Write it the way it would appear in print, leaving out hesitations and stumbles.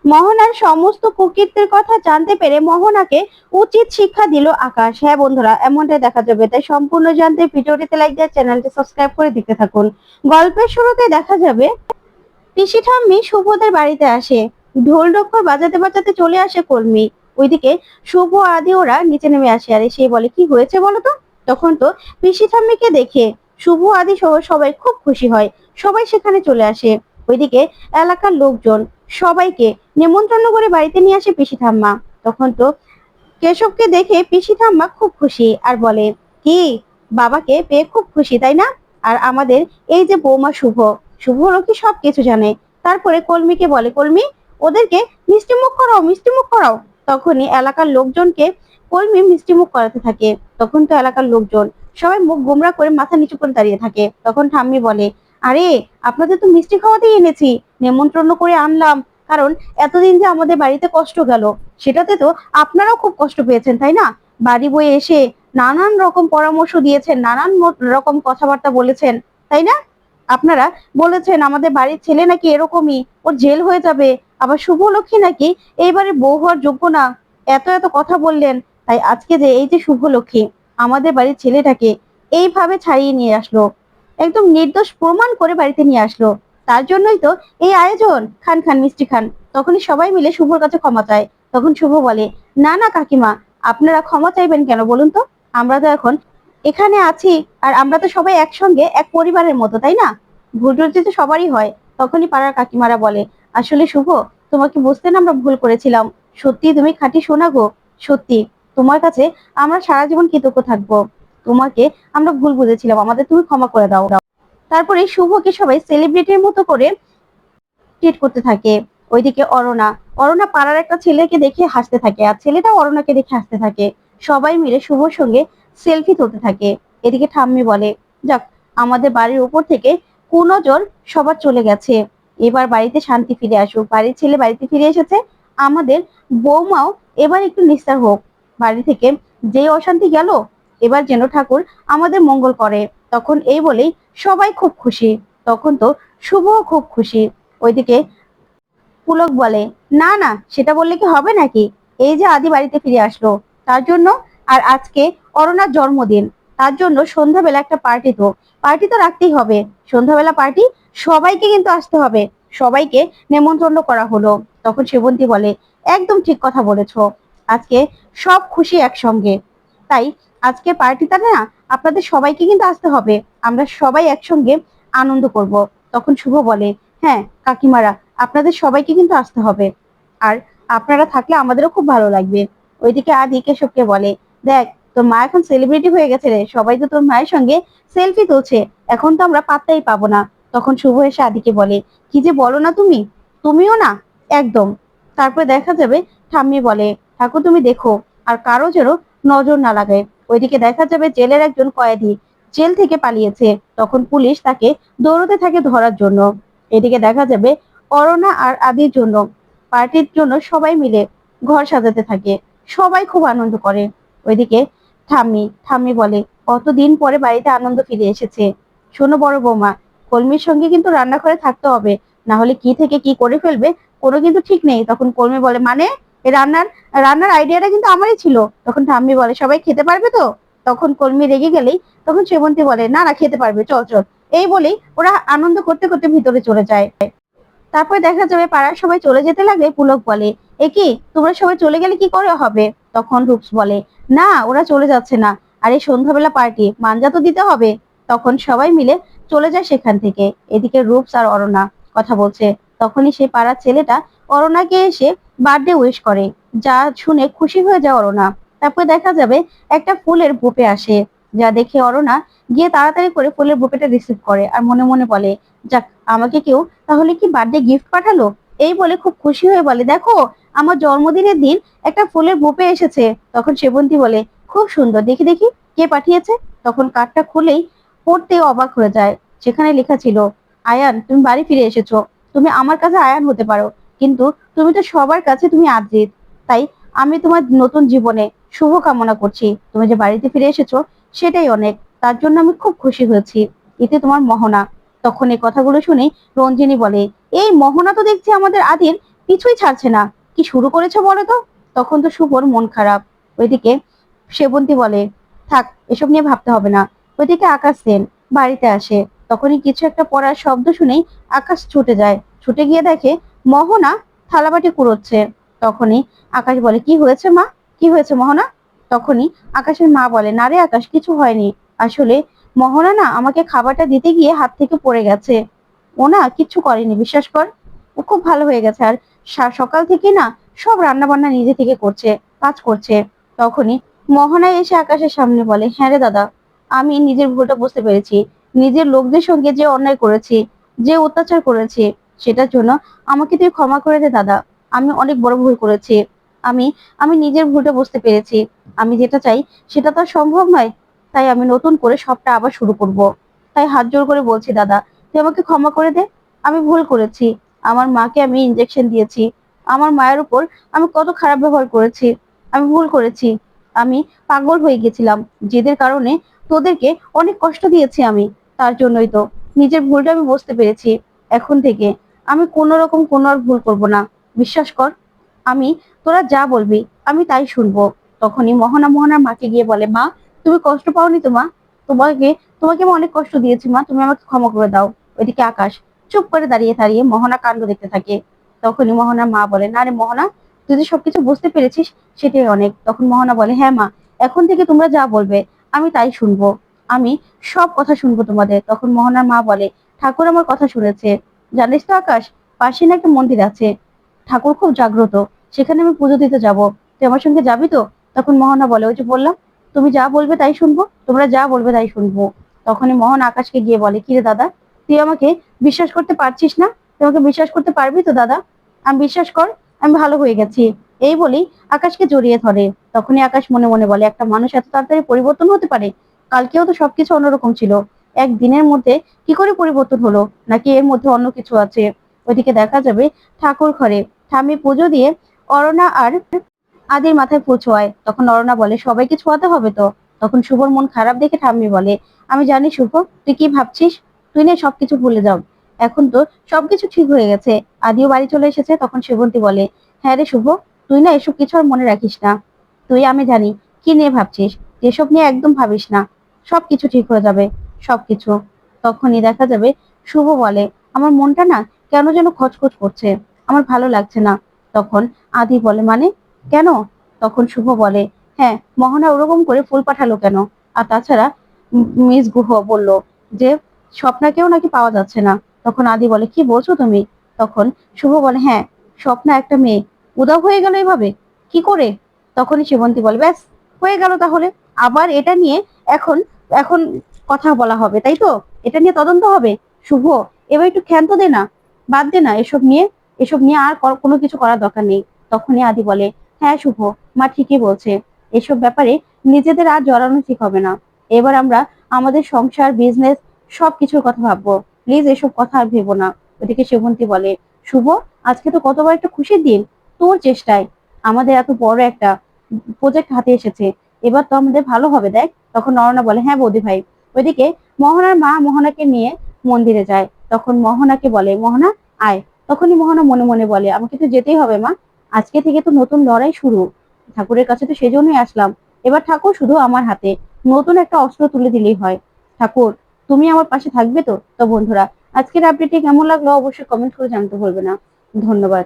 মোহনার সমস্ত কুকীর্তির কথা জানতে পেরে মোহনাকে উচিত শিক্ষা দিল আকাশ। হ্যাঁ বন্ধুরা, এমনটাই দেখা যাবে, তাই সম্পূর্ণ জানতে ভিডিওটিতে লাইক দিয়ে চ্যানেলটি সাবস্ক্রাইব করে দেখতে থাকুন। গল্পের শুরুতে দেখা যাবে পিসি ঠাম্মি শুভদের বাড়িতে আসে। ঢোল ডক্কর বাজাতে বাজাতে চলে আসে কলমি। ওইদিকে শুভ আদি ওরা নিচে নেমে আসে, আর সে বলে কি হয়েছে বলো তো। তখন তো পিসি ঠাম্মিকে দেখে শুভ আদি সহ সবাই খুব খুশি হয়। সবাই সেখানে চলে আসে। ওইদিকে এলাকার লোকজন সবাইকে নেমন্ত্রণ করে বাড়িতে নিয়ে আসে পিসি ঠাম্মা। তখন তো কেশবকে দেখে পিসি ঠাম্মা খুব খুশি আর বলে, কি বাবাকে পেয়ে খুব খুশি তাই না? আর আমাদের এই যে বৌমা শুভ, শুভ হলো কি সবকিছু জানে। তারপরে কলমিকে বলে, কলমি ওদেরকে মিষ্টি মুখ করাও, মিষ্টি মুখ করাও। তখনই এলাকার লোকজনকে কলমি মিষ্টি মুখ করাতে থাকে। তখন তো এলাকার লোকজন সবাই মুখ গোমরা করে মাথা নিচু করে দাঁড়িয়ে থাকে। তখন ঠাম্মি বলে, আরে আপনাদের তো মিষ্টি খাওয়াতেই এনেছি, নেমন্ত্রণ করে আনলাম, কারণ এতদিন যে আমাদের বাড়িতে কষ্ট গেল সেটাতে তো আপনারাও খুব কষ্ট পেয়েছেন তাই না? বাড়ি বয়ে এসে নানান রকম পরামর্শ দিয়েছেন, নানান রকম কথাবার্তা বলেছেন তাই না? আপনারা বলেছেন আমাদের বাড়ির ছেলে নাকি এরকমই, ওর জেল হয়ে যাবে, আবার শুভলক্ষ্মী নাকি এইবারে বউ হওয়ার যোগ্য না, এত এত কথা বললেন। তাই আজকে যে এই যে শুভলক্ষ্মী আমাদের বাড়ির ছেলেটাকে এইভাবে ছাড়িয়ে নিয়ে আসলো, একদম নির্দোষ প্রমাণ করে বাড়িতে নিয়ে আসলো, তার জন্যই তো এই আয়োজন, খান খান মিষ্টি খান। তখনই সবাই মিলে শুভর কাছে ক্ষমা চায়। তখন শুভ বলে, না না কাকিমা, আপনারা ক্ষমা চাইবেন কেন বলুন তো? আমরা তো এখন এখানে আছি, আর আমরা তো সবাই একসঙ্গে এক পরিবারের মতো তাই না? ভুল টুটি তো সবারই হয়। তখনই পাড়ার কাকিমারা বলে, আসলে শুভ, তোমাকে বুঝতে না আমরা ভুল করেছিলাম। সত্যি তুমি খাঁটি সোনা গো, সত্যি তোমার কাছে আমরা সারা জীবন কৃতজ্ঞ থাকবো। তোমাকে আমরা ভুল বুঝেছিলাম, আমাদের তুমি ক্ষমা করে দাও। তারপরে শুভকে সবাই সেলিব্রিটির মতো করে ট্রিট করতে থাকে। ওইদিকে অরণা, অরণা পাড়ার একটা ছেলেকে দেখে হাসতে থাকে, আর ছেলেটাও অরণাকে দেখে হাসতে থাকে। সবাই মিলে শুভর সঙ্গে সেলফি তুলতে থাকে। এদিকে ঠাম্মি বলে, যাক, আমাদের বাড়ির উপর থেকে কুনজর সবার চলে গেছে, এবার বাড়িতে শান্তি ফিরে আসুক, বাড়ির ছেলে বাড়িতে ফিরে এসেছে, আমাদের বৌমাও এবার একটু নিস্তার হোক বাড়ি থেকে, যে অশান্তি গেল এবার যেন ঠাকুর আমাদের মঙ্গল করে। তখন এই বলেই সবাই খুব খুশি। তখন তো শুভও খুব খুশি। ওইদিকে পুলক বলে, না না, সেটা বললে কি হবে নাকি? এই যে আদি বাড়িতে ফিরে আসলো তার জন্য, আর আজকে অরণার জন্মদিন, তার জন্য সন্ধ্যাবেলা একটা পার্টি তো রাখতেই হবে। সন্ধ্যাবেলা পার্টি, সবাইকে কিন্তু আসতে হবে, সবাইকে নেমন্ত্রণ করা হলো। তখন সেবন্তী বলে, একদম ঠিক কথা বলেছো, আজকে সব খুশি একসঙ্গে, তাই আজকে পার্টিটা না আপনাদের সবাইকে কিন্তু আসতে হবে, আমরা সবাই একসঙ্গে আনন্দ করব। তখন শুভ বলে, হ্যাঁ কাকিমারা, আপনাদের সবাইকে কিন্তু আসতে হবে, আর আপনারা থাকলে আমাদেরও খুব ভালো লাগবে। ওইদিকে আদি কেশবকে বলে, দেখ, তোর মা এখন সেলিব্রিটি হয়ে গেছে রে, সবাই তো তোর মায়ের সঙ্গে সেলফি তুলছে, এখন তো আমরা পাত্তাই পাবো না। তখন শুভ এসে আদিকে বলে, কি যে বলো না তুমি, তুমিও না একদম। তারপরে দেখা যাবে ঠাম্মি বলে, ঠাকুর তুমি দেখো আর কারো যেন নজর না লাগে। ওইদিকে দেখা যাবে জেলের একজন কয়েদি জেল থেকে পালিয়েছে। তখন পুলিশ তাকে দৌড়তে থাকে ধরার জন্য। এদিকে দেখা যাবে অরণা আর আদির জন্য পার্টির জন্য সবাই মিলে ঘর সাজাতে থাকে, সবাই খুব আনন্দ করে। ওইদিকে ঠাম্মি বলে, কতদিন পরে বাড়িতে আনন্দ ফিরে এসেছে। শোনো বড় বৌমা, কলমির সঙ্গে কিন্তু রান্নাঘরে থাকতে হবে, না হলে কি থেকে কি করে ফেলবে কোনো কিন্তু ঠিক নেই। তখন কলমি বলে, মানে এই রান্নার রান্নার আইডিয়াটা কিন্তু আমারই ছিল। তখন ঠাম্মি বলে, সবাই খেতে পারবে তো? তখন কলমি রেগে গেলেই তখন সেবন্তী বলে, না না খেতে পারবে, চল চল। এই বলেই ওরা আনন্দ করতে করতে ভিতরে চলে যায়। তারপরে দেখা যাবে পাড়ার সবাই চলে যেতে লাগলে পুলক বলে, এ কি তোমরা সবাই চলে গেলে কি করে হবে? তখন রূপস বলে, না ওরা চলে যাচ্ছে না, আর এই সন্ধ্যাবেলা পার্টি, মানজা তো দিতে হবে। তখন সবাই মিলে চলে যায় সেখান থেকে। এদিকে রূপস আর অরণা কথা বলছে। তখনই সেই পাড়ার ছেলেটা অরণাকে এসে বার্থডে উইশ করে, যা শুনে খুশি হয়ে যায় অরণা। তারপর দেখা যাবে একটা ফুলের বুপে আসে, যা দেখে অরণা গিয়ে তাড়াতাড়ি করে ফুলের বুকেটা রিসিভ করে, আর মনে মনে বলে, যাক, আমাকে কেউ তাহলে কি বার্থডে গিফট পাঠালো। এই বলে খুব খুশি হয়ে বলে, দেখো আমার জন্মদিনের দিন একটা ফুলের বুপে এসেছে। তখন সেবন্তী বলে, খুব সুন্দর, দেখি দেখি কে পাঠিয়েছে। তখন কার্ডটা খুলেই পড়তে অবাক হয়ে যায়। সেখানে লেখা ছিল, আয়ান তুমি বাড়ি ফিরে এসেছো, তুমি আমার কাছে আয়ান হতে পারো, কিন্তু তুমি তো সবার কাছে তুমি আদ্রিত, তাই আমি তোমার নতুন জীবনে শুভ কামনা করছি। তুমি যে বাড়িতে ফিরে এসেছো সেটাই অনেক, তার জন্য আমি খুব খুশি হয়েছি। এতে তোমার মোহনা। তখন এই কথাগুলো শুনে রঞ্জিনী বলে, এই মোহনা তো দেখছি আমাদের আদির কিছুই ছাড়ছে না। কি শুরু করেছে বলো তো? তখন তো শুভর মন খারাপ। ওইদিকে সেবন্তী বলে, থাক এসব নিয়ে ভাবতে হবে না। ওইদিকে আকাশ সেন বাড়িতে আসে। তখনই কিছু একটা পড়ার শব্দ শুনেই আকাশ ছুটে যায়। ছুটে গিয়ে দেখে মোহনা থালাবাটি কুড়োচ্ছে। তখনই আকাশ বলে, কি হয়েছে মা? কি হয়েছে মোহনা? তখনই আকাশের মা বলে, না রে আকাশ, কিছু হয়নি। আসলে মোহনা না আমাকে খাবারটা দিতে গিয়ে হাত থেকে পড়ে গেছে। ও না কিচ্ছু করেনি, বিশ্বাস কর। ও খুব ভালো হয়ে গেছে। আর সকাল থেকে না সব রান্না বান্না নিজে থেকে করছে, কাজ করছে। তখনই মোহনায় এসে আকাশের সামনে বলে, হ্যাঁ রে দাদা, আমি নিজের ভুলটা বুঝতে পেরেছি। নিজের লোকদের সঙ্গে যে অন্যায় করেছি, যে অত্যাচার করেছি, সেটার জন্য আমাকে তুই ক্ষমা করে দে দাদা। আমি অনেক বড় ভুল করেছি। আমি আমি নিজের ভুলটা বুঝতে পেরেছি। আমি যেটা চাই সেটা তো আর সম্ভব নয়। তাই আমি নতুন করে সবটা আবার শুরু করব। তাই হাত জোড় করে বলছি দাদা, তুই আমাকে ক্ষমা করে দে। আমি ভুল করেছি। আমার মাকে আমি ইনজেকশন দিয়েছি। আমার মায়ের উপর আমি কত খারাপ ব্যবহার করেছি। আমি ভুল করেছি। আমি পাগল হয়ে গেছিলাম, যেদের কারণে তোদেরকে অনেক কষ্ট দিয়েছি আমি। তার জন্যই তো নিজের ভুলটা আমি বুঝতে পেরেছি। এখন থেকে আমি কোনো রকম কোনো আর ভুল করব না। বিশ্বাস কর। আমি তোরা যা বলবি আমি তাই শুনবো। তখনই মোহনার মাকে গিয়ে বলে, মা তুমি কষ্ট পাওনি তো মা? তোমাকে তোমাকে আমি অনেক কষ্ট দিয়েছি মা, তুমি আমাকে ক্ষমা করে দাও। ওইদিকে আকাশ চুপ করে দাঁড়িয়ে দাঁড়িয়ে মোহনা কাণ্ড দেখতে থাকে। তখনই মোহনার মা বলে, না রে মোহনা, তুই যে সবকিছু বুঝতে পেরেছিস সেটাই অনেক। তখন মোহনা বলে, হ্যাঁ মা, এখন থেকে তোমরা যা বলবে আমি তাই শুনবো। আমি সব কথা শুনবো তোমাদের। তখন মোহনার মা বলে, ঠাকুর আমার কথা শুনেছে। জানিস তো আকাশ, পাশে না একটা মন্দির আছে। ঠাকুর খুব জাগ্রত। সেখানে আমি পুজো দিতে যাব। তুই আমার সঙ্গে যাবি তো? তখন মোহনা বলে, ওই যে বললাম, তুমি যা বলবে তাই শুনবো, তোমরা যা বলবে তাই শুনবো। তখনই মোহন আকাশকে গিয়ে বলে, কিরে দাদা, তুই আমাকে বিশ্বাস করতে পারছিস না? তুই আমাকে বিশ্বাস করতে পারবি তো দাদা? আমি বিশ্বাস কর, আমি ভালো হয়ে গেছি। এই বলি আকাশকে জড়িয়ে ধরে। তখনই আকাশ মনে মনে বলে, একটা মানুষ এত তাড়াতাড়ি পরিবর্তন হতে পারে? কালকেও তো সবকিছু অন্যরকম ছিল। একদিনের মধ্যে কি করে পরিবর্তন হলো? নাকি এর মধ্যে অন্য কিছু আছে? ওইদিকে দেখা যাবে ঠাকুর ঘরে ঠাম্মি পুজো দিয়ে অরণা আর আদির মাথায় ফুল ছোঁয়ায়। তখন অরণা বলে, সবাইকে ছোঁয়াতে হবে তো? তখন শুভর মন খারাপ দেখে ঠাম্মি বলে, আমি জানি শুভ, তুই কি ভাবছিস। তুই না সবকিছু ভুলে যাও। এখন তো সবকিছু ঠিক হয়ে গেছে। আদিও বাড়ি চলে এসেছে। তখন সেবন্তী বলে, হ্যাঁ রে শুভ, তুই না এসব কিছু আর মনে রাখিস না। তুই আমি জানি কি নিয়ে ভাবছিস। এসব নিয়ে একদম ভাবিস না। সবকিছু ঠিক হয়ে যাবে, সবকিছু। তখনই দেখা যাবে শুভ বলে, আমার মনটা না কেন যেন খচখচ করছে, আমার ভালো লাগছে না। তখন আদি বলে, মানে কেন? তখন শুভ বলে, হ্যাঁ, মোহনা ওরকম করে ফুল পাঠালো কেন? আর তাছাড়া মিস গুহ বলল যে স্বপ্নাকেও নাকি পাওয়া যাচ্ছে না। তখন আদি বলে, কি বলছো তুমি? তখন শুভ বলে, হ্যাঁ, স্বপ্না একটা মেয়ে উধাও হয়ে গেল এভাবে, কি করে? তখনই সেবন্তী বলে, ব্যাস হয়ে গেল তাহলে। আবার এটা নিয়ে এখন এখন কথা বলা হবে, তাই তো? এটা নিয়ে তদন্ত হবে। শুভ, এবার একটু ক্ষান্ত দে না, বাদ দে না এসব নিয়ে আর কোনো কিছু করার দরকার নেই। তখনই আদি বলে, হ্যাঁ শুভ, মা ঠিকই বলছে। এসব ব্যাপারে নিজেদের আর জড়ানো ঠিক হবে না। এবার আমরা আমাদের সংসার, বিজনেস সবকিছুর কথা ভাববো। প্লিজ এসব কথা আর ভেবো না। ওদিকে সেবন্তী বলে, শুভ, আজকে তো কত বড় একটা খুশির দিন। তোর চেষ্টায় আমাদের এত বড় একটা প্রজেক্ট হাতে এসেছে। এবার তো আমাদের ভালো হবে, দেখ। তখন অরণা বলে, হ্যাঁ বৌদি ভাই। ওইদিকে মোহনার মা মোহনাকে নিয়ে মন্দিরে যায়। তখন মোহনাকে বলে, মোহনা আয়। তখনই মোহনা মনে মনে বলে, আমাকে তো যেতেই হবে মা। আজকে থেকে তো নতুন লড়াই শুরু। ঠাকুরের কাছে তো সেজন্যই আসলাম। এবার ঠাকুর শুধু আমার হাতে নতুন একটা অস্ত্র তুলে দিলেই হয়। ঠাকুর, তুমি আমার পাশে থাকবে তো? তো বন্ধুরা, আজকের আপডেটটি কেমন লাগলো অবশ্যই কমেন্ট করে জানাতে ভুলবে না। ধন্যবাদ।